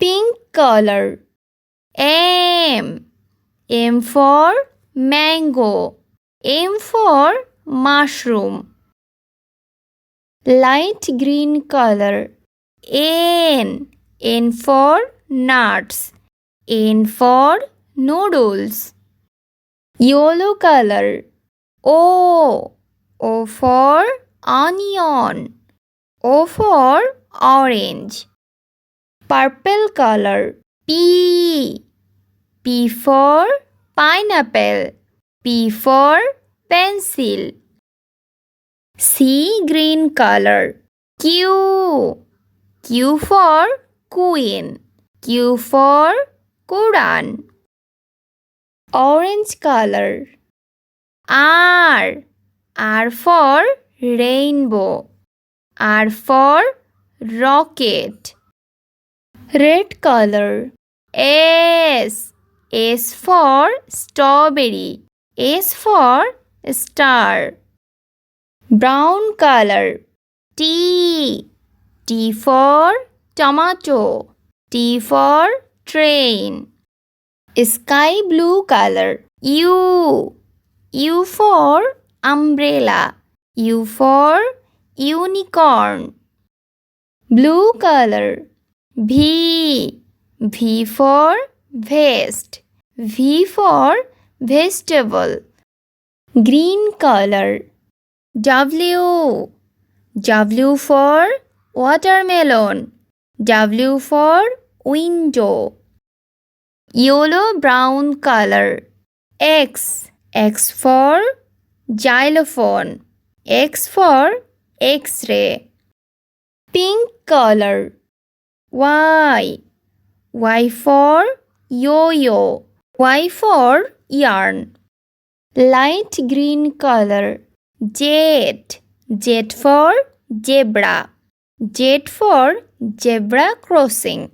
Pink color. M. M for mango. M for mushroom. Light green color. N. N for nuts. N for noodles. Yellow color. O. O for onion. O for orange. Purple color. P. P for pineapple. P for pencil. Sea green color. Q. Q for queen. Q for Quran. Orange color. R. R for rainbow. R for rocket. Red color. S. S for strawberry. S for star. Brown color. T. T for tomato. T for train. Sky blue color. U. U for umbrella. U for unicorn. Blue color. V. V for vest. V for vegetable. Green color. W. W for watermelon. W for window. Yellow brown color. X. X for xylophone. X for X-ray. Pink color. Y. Y for yo-yo. Y for yarn. Light green color. Z. Z for zebra. Z for zebra crossing.